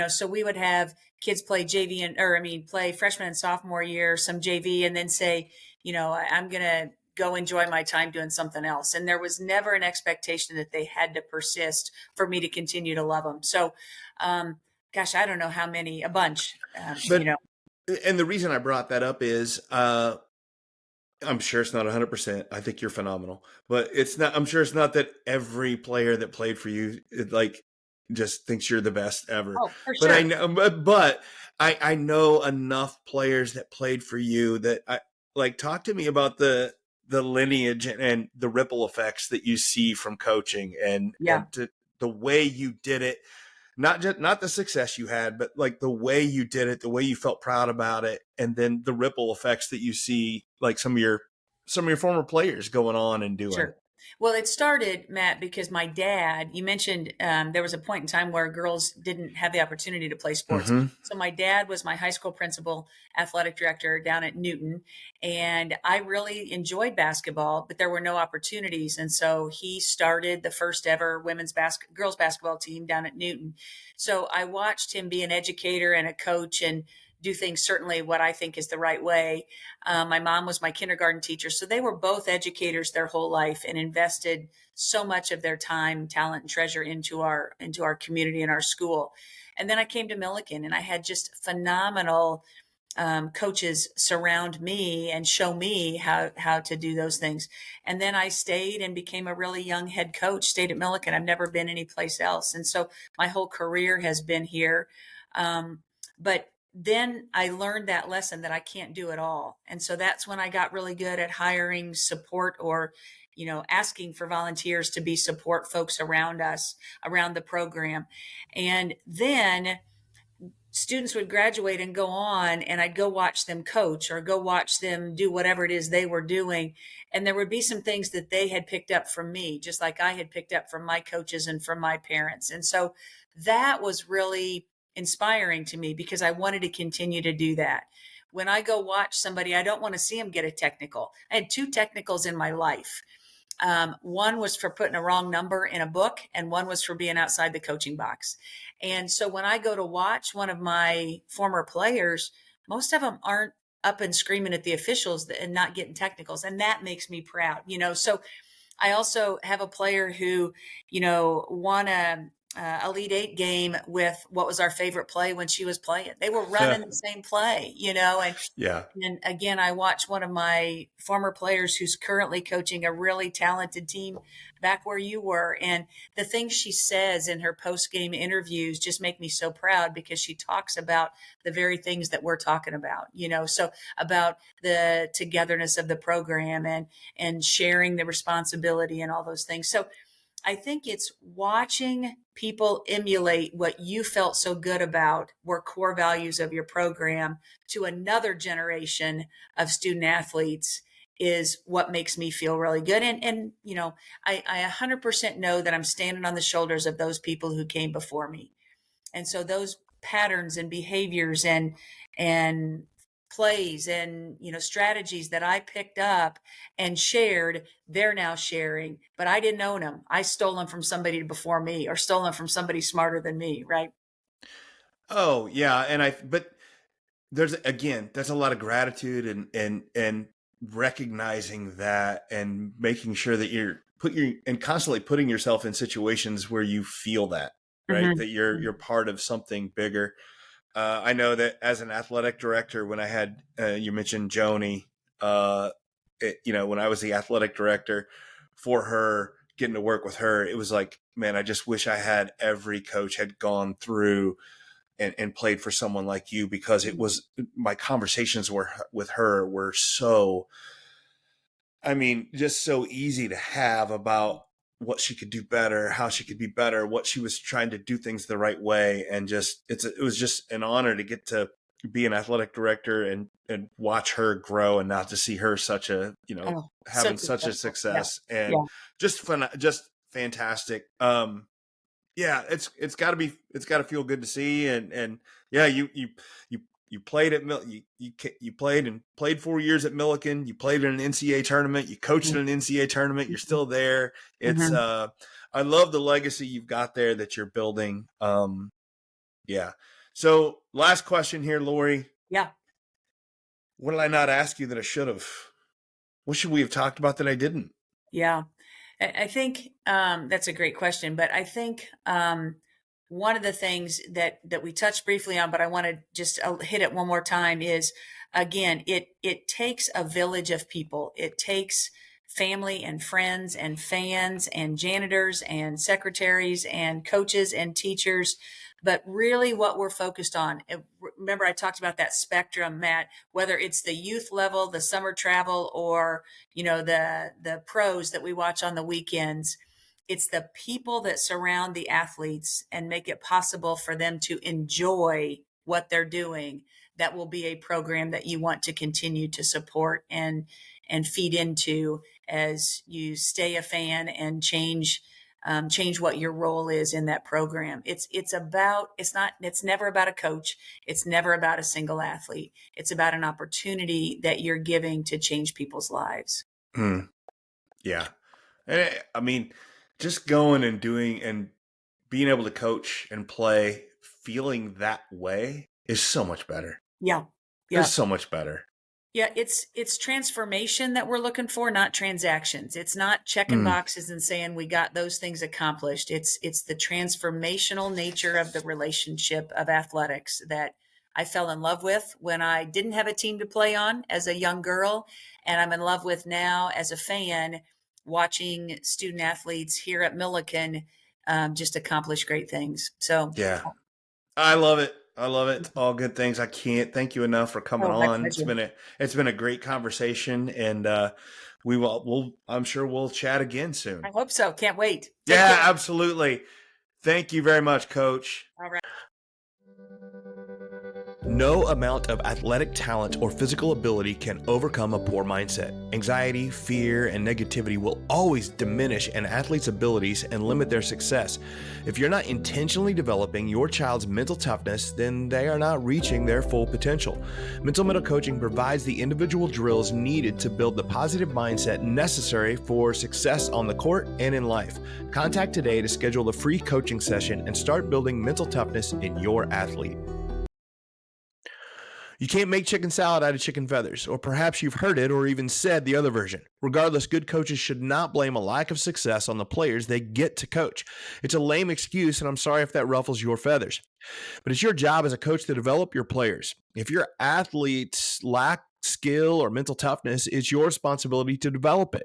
So we would have kids play play freshman and sophomore year, some JV, and then say, I'm going to go enjoy my time doing something else. And there was never an expectation that they had to persist for me to continue to love them. So, gosh, I don't know how many, a bunch, And the reason I brought that up is, I'm sure it's not 100%. I think you're phenomenal, but I'm sure it's not that every player that played for you, just thinks you're the best ever. Oh, for sure. But I know, but I know enough players that played for you that talk to me about the lineage and the ripple effects that you see from coaching and the way you did it. Not the success you had, but the way you did it, the way you felt proud about it, and then the ripple effects that you see, some of your former players going on and doing. Sure. Well, it started, Matt, because my dad, you mentioned there was a point in time where girls didn't have the opportunity to play sports. So my dad was my high school principal, athletic director down at Newton. And I really enjoyed basketball, but there were no opportunities. And so he started the first ever girls basketball team down at Newton. So I watched him be an educator and a coach and do things certainly what I think is the right way. My mom was my kindergarten teacher. So they were both educators their whole life and invested so much of their time, talent, and treasure into our community and our school. And then I came to Millikin and I had just phenomenal coaches surround me and show me how to do those things. And then I stayed and became a really young head coach, stayed at Millikin. I've never been anyplace else. And so my whole career has been here. But then I learned that lesson that I can't do it all. And so that's when I got really good at hiring support, or, asking for volunteers to be support folks around us, around the program. And then students would graduate and go on, and I'd go watch them coach or go watch them do whatever it is they were doing. And there would be some things that they had picked up from me, just like I had picked up from my coaches and from my parents. And so that was really inspiring to me, because I wanted to continue to do that. When I go watch somebody, I don't want to see them get a technical. I had 2 technicals in my life. One was for putting a wrong number in a book, and one was for being outside the coaching box. And so when I go to watch one of my former players, most of them aren't up and screaming at the officials and not getting technicals. And that makes me proud, So I also have a player who, won a Elite Eight game with what was our favorite play when she was playing. They were running the same play, and Yeah. and again, I watched one of my former players who's currently coaching a really talented team back where you were. And the things she says in her post-game interviews just make me so proud, because she talks about the very things that we're talking about, so about the togetherness of the program and sharing the responsibility and all those things. So I think it's watching people emulate what you felt so good about were core values of your program to another generation of student athletes is what makes me feel really good. And I 100% know that I'm standing on the shoulders of those people who came before me. And so those patterns and behaviors and plays and strategies that I picked up and shared, they're now sharing, but I didn't own them. I stole them from somebody before me, or stole them from somebody smarter than me, right? Oh yeah, but there's a lot of gratitude and recognizing that, and making sure that and constantly putting yourself in situations where you feel that, right? Mm-hmm. That you're part of something bigger. I know that as an athletic director, when I had, you mentioned Joni, when I was the athletic director for her, getting to work with her, it was like, man, I just wish I had every coach had gone through and played for someone like you, because it was, my conversations with her were so, just so easy to have about what she could do better, how she could be better, what she was trying to do things the right way. And it was just an honor to get to be an athletic director and watch her grow, and not to see her such a, having such a success. Yeah. And Yeah. just fun, just fantastic. Yeah, it's got to feel good to see. And yeah, you played at you played 4 years at Millikin. You played in an NCAA tournament. You coached in an NCAA tournament. You're still there. It's I love the legacy you've got there that you're building. Yeah. So last question here, Lori. Yeah. What did I not ask you that I should have? What should we have talked about that I didn't? Yeah. I think that's a great question, but I think one of the things that we touched briefly on, but I want to just hit it one more time, is, again, it takes a village of people. It takes family and friends and fans and janitors and secretaries and coaches and teachers. But really what we're focused on, remember I talked about that spectrum, Matt, whether it's the youth level, the summer travel, or, the pros that we watch on the weekends. It's the people that surround the athletes and make it possible for them to enjoy what they're doing. That will be a program that you want to continue to support and feed into as you stay a fan and change what your role is in that program. It's never about a coach. It's never about a single athlete. It's about an opportunity that you're giving to change people's lives. Yeah. And just going and doing and being able to coach and play, feeling that way is so much better. Yeah. Yeah. It's so much better. Yeah, it's transformation that we're looking for, not transactions. It's not checking boxes and saying we got those things accomplished. It's the transformational nature of the relationship of athletics that I fell in love with when I didn't have a team to play on as a young girl, and I'm in love with now as a fan, watching student athletes here at Millikin just accomplish great things. So yeah, I love it. I love it. All good things. I can't thank you enough for coming Oh, my on. pleasure. It's been a great conversation, and I'm sure we'll chat again soon. I hope so. Can't wait. Take Yeah, care. absolutely. Thank you very much, Coach. All right. No amount of athletic talent or physical ability can overcome a poor mindset. Anxiety, fear, and negativity will always diminish an athlete's abilities and limit their success. If you're not intentionally developing your child's mental toughness, then they are not reaching their full potential. Mental Mettle Coaching provides the individual drills needed to build the positive mindset necessary for success on the court and in life. Contact today to schedule a free coaching session and start building mental toughness in your athlete. You can't make chicken salad out of chicken feathers, or perhaps you've heard it or even said the other version. Regardless, good coaches should not blame a lack of success on the players they get to coach. It's a lame excuse, and I'm sorry if that ruffles your feathers. But it's your job as a coach to develop your players. If your athletes lack skill or mental toughness, it's your responsibility to develop it.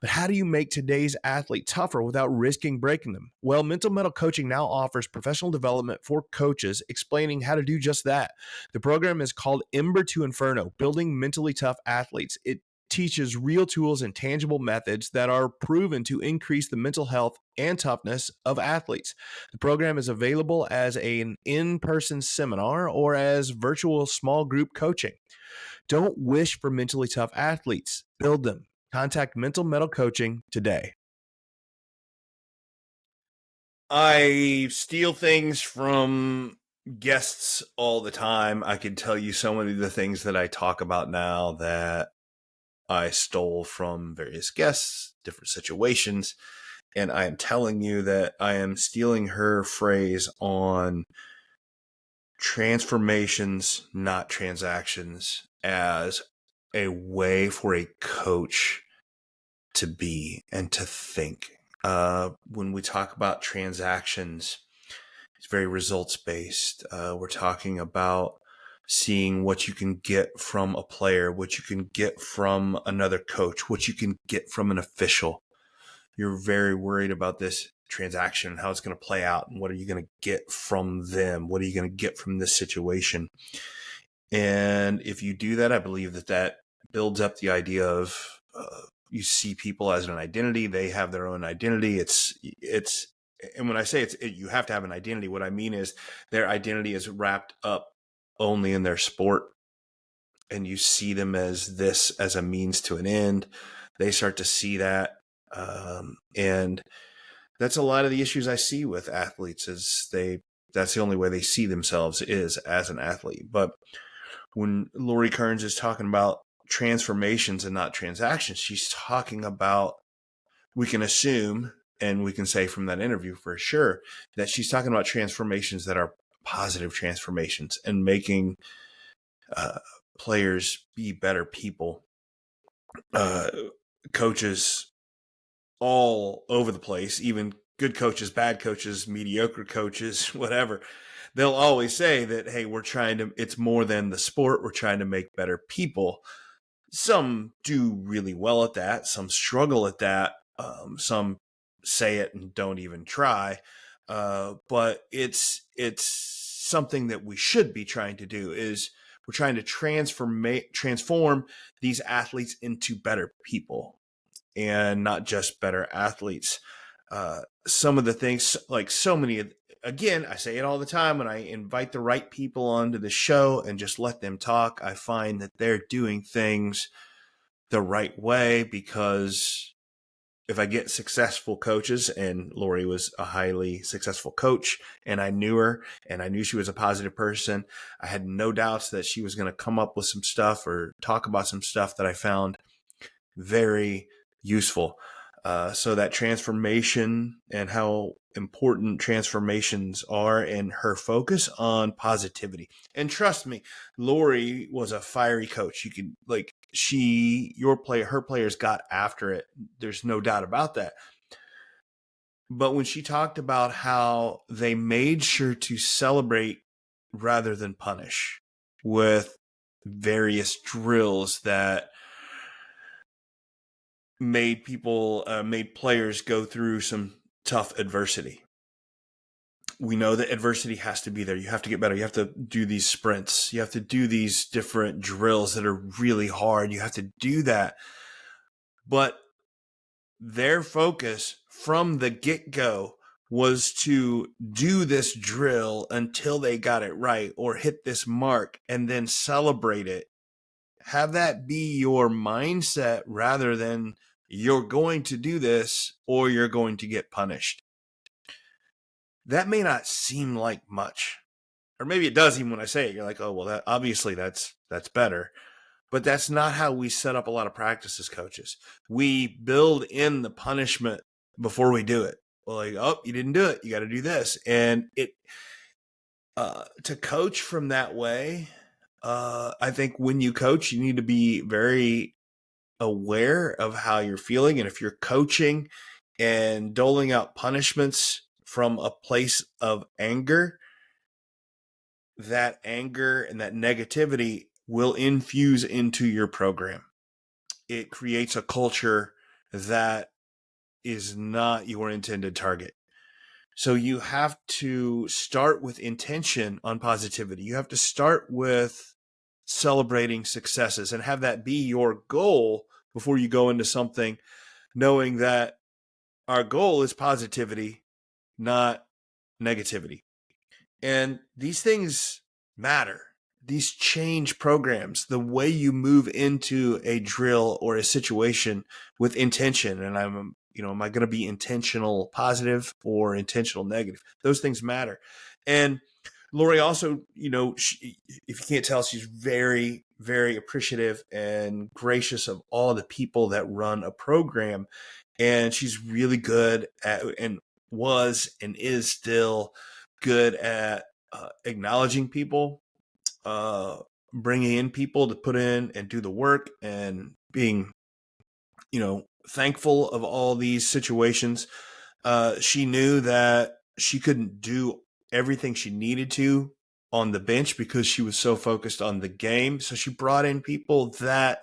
But how do you make today's athlete tougher without risking breaking them? Well, Mental Mettle Coaching now offers professional development for coaches, explaining how to do just that. The program is called Ember to Inferno, Building Mentally Tough Athletes. It teaches real tools and tangible methods that are proven to increase the mental health and toughness of athletes. The program is available as an in-person seminar or as virtual small group coaching. Don't wish for mentally tough athletes. Build them. Contact Mental Mettle Coaching today. I steal things from guests all the time. I can tell you so many of the things that I talk about now that I stole from various guests, different situations. And I am telling you that I am stealing her phrase on transformations, not transactions, as a way for a coach to be and to think. When we talk about transactions, it's very results based. We're talking about seeing what you can get from a player, what you can get from another coach, what you can get from an official. You're very worried about this transaction, how it's going to play out, and what are you going to get from them? What are you going to get from this situation? And if you do that, I believe that builds up the idea of you see people as an identity. They have their own identity. And when I say you have to have an identity, what I mean is their identity is wrapped up only in their sport, and you see them as a means to an end. They start to see that, and that's a lot of the issues I see with athletes. That's the only way they see themselves is as an athlete. But when Lori Kearns is talking about transformations and not transactions, she's talking about, we can assume, and we can say from that interview for sure, that she's talking about transformations that are positive transformations and making players be better people. Coaches all over the place, even good coaches, bad coaches, mediocre coaches, whatever, they'll always say that, hey, it's more than the sport. We're trying to make better people. Some do really well at that. Some struggle at that. Some say it and don't even try. But it's something that we should be trying to do. Is we're trying to transform these athletes into better people and not just better athletes. Some of the things, like so many, again, I say it all the time when I invite the right people onto the show and just let them talk, I find that they're doing things the right way, because if I get successful coaches, and Lori was a highly successful coach, and I knew her and I knew she was a positive person, I had no doubts that she was going to come up with some stuff or talk about some stuff that I found very useful. So that transformation and how important transformations are, and her focus on positivity. And trust me, Lori was a fiery coach. You can her players got after it. There's no doubt about that. But when she talked about how they made sure to celebrate rather than punish with various drills that made players go through some tough adversity. we know that adversity has to be there. You have to get better. You have to do these sprints. You have to do these different drills that are really hard. You have to do that. But their focus from the get-go was to do this drill until they got it right or hit this mark and then celebrate it. Have that be your mindset rather than you're going to do this or you're going to get punished. That may not seem like much, or maybe it does even when I say it. You're like, oh, well, that obviously that's better. But that's not how we set up a lot of practice as coaches. We build in the punishment before we do it. Well, like, oh, you didn't do it. You got to do this. And to coach from that way, I think when you coach, you need to be very aware of how you're feeling. And if you're coaching and doling out punishments from a place of anger, that anger and that negativity will infuse into your program. It creates a culture that is not your intended target. So you have to start with intention on positivity. You have to start with celebrating successes and have that be your goal before you go into something, knowing that our goal is positivity, not negativity. And these things matter. These change programs, the way you move into a drill or a situation with intention. And am I going to be intentional positive or intentional negative? Those things matter. And Lori also, if you can't tell, she's very, very appreciative and gracious of all the people that run a program. And she's really good at, and was and is still good at acknowledging people, bringing in people to put in and do the work, and being, thankful of all these situations. She knew that she couldn't do everything she needed to on the bench because she was so focused on the game. So she brought in people that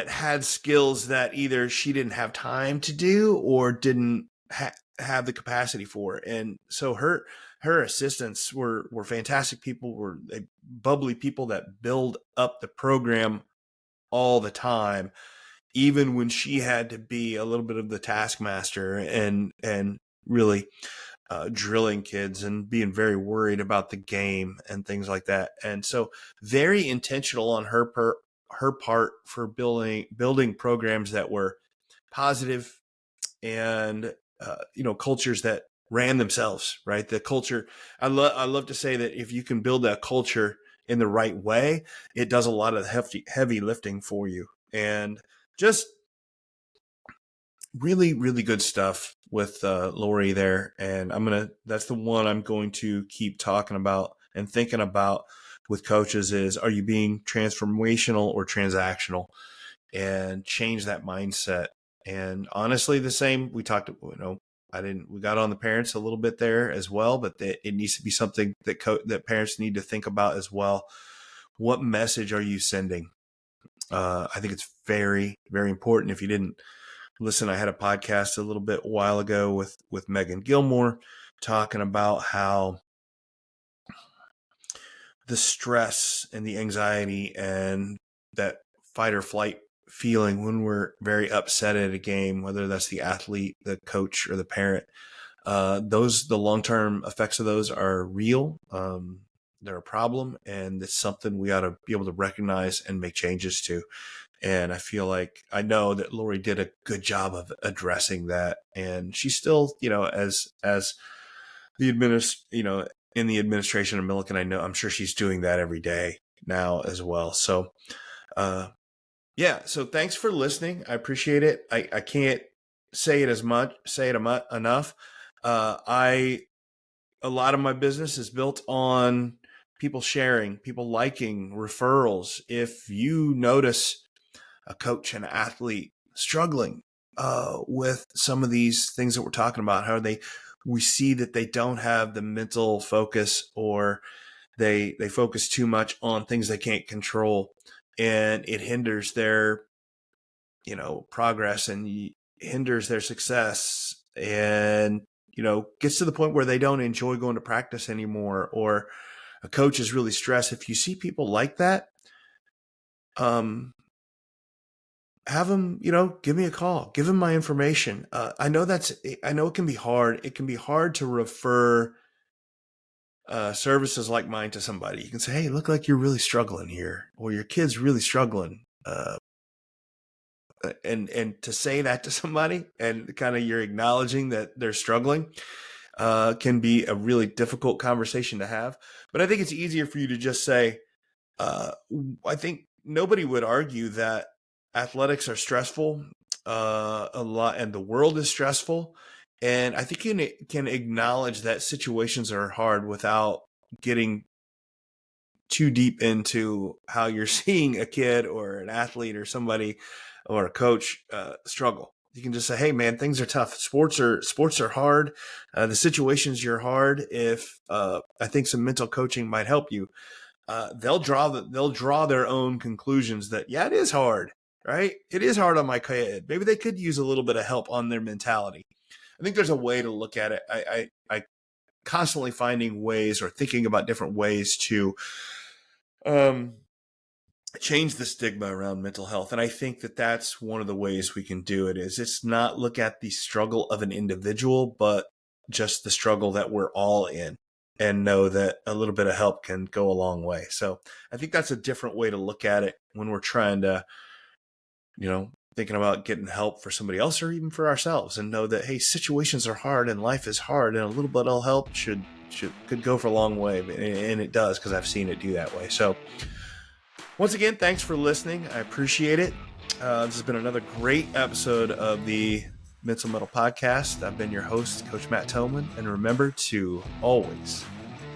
had skills that either she didn't have time to do or didn't have the capacity for. And so her assistants were fantastic people, were bubbly people that build up the program all the time, even when she had to be a little bit of the taskmaster and really drilling kids and being very worried about the game and things like that. And so very intentional on her part for building programs that were positive and cultures that ran themselves, right? The culture, I love to say that if you can build that culture in the right way, it does a lot of heavy lifting for you. And just really, really good stuff with Lori there. And that's the one I'm going to keep talking about and thinking about with coaches is, are you being transformational or transactional? And change that mindset. And honestly, the same, we talked, we got on the parents a little bit there as well, but it needs to be something that parents need to think about as well. What message are you sending? I think it's very, very important. If you didn't listen, I had a podcast a little bit a while ago with Megan Gilmore talking about how the stress and the anxiety and that fight or flight feeling when we're very upset at a game, whether that's the athlete, the coach, or the parent, the long-term effects of those are real. They're a problem, and it's something we ought to be able to recognize and make changes to. And I know that Lori did a good job of addressing that, and she's still, as the in the administration of Millikin, I'm sure she's doing that every day now as well. So, so thanks for listening. I appreciate it. I can't say it enough. A lot of my business is built on people sharing, people liking, referrals. If you notice a coach and athlete struggling with some of these things that we're talking about, we see that they don't have the mental focus, or they focus too much on things they can't control, and it hinders their progress and hinders their success, and gets to the point where they don't enjoy going to practice anymore, or a coach is really stressed. If you see people like that, have them, give me a call, give them my information. I know it can be hard. It can be hard to refer services like mine to somebody. You can say, hey, look like you're really struggling here, or your kid's really struggling. And to say that to somebody and kind of you're acknowledging that they're struggling can be a really difficult conversation to have. But I think it's easier for you to just say, I think nobody would argue that athletics are stressful a lot, and the world is stressful. And I think you can acknowledge that situations are hard without getting too deep into how you're seeing a kid or an athlete or somebody or a coach struggle. You can just say, hey man, things are tough. Sports are hard. The situations you're hard. If I think some mental coaching might help you, they'll draw their own conclusions that, yeah, it is hard, right? It is hard on my kid. Maybe they could use a little bit of help on their mentality. I think there's a way to look at it. I constantly finding ways or thinking about different ways to change the stigma around mental health. And I think that that's one of the ways we can do it. Is it's not look at the struggle of an individual, but just the struggle that we're all in, and know that a little bit of help can go a long way. So I think that's a different way to look at it when we're trying to, thinking about getting help for somebody else or even for ourselves, and know that, hey, situations are hard and life is hard, and a little bit of help could go for a long way. And it does, because I've seen it do that way. So once again, thanks for listening. I appreciate it. This has been another great episode of the Mental Mettle Podcast. I've been your host, Coach Matt Thomann, and remember to always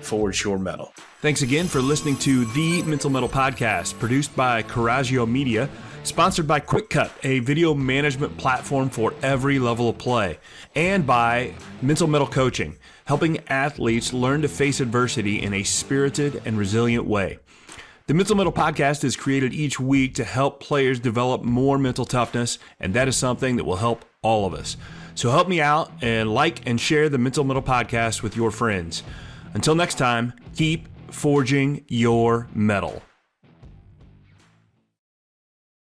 forge your mettle. Thanks again for listening to the Mental Mettle Podcast, produced by Coraggio Media, sponsored by QuickCut, a video management platform for every level of play, and by Mental Mettle Coaching, helping athletes learn to face adversity in a spirited and resilient way. The Mental Mettle Podcast is created each week to help players develop more mental toughness, and that is something that will help all of us. So help me out and like and share the Mental Mettle Podcast with your friends. Until next time, keep forging your mettle.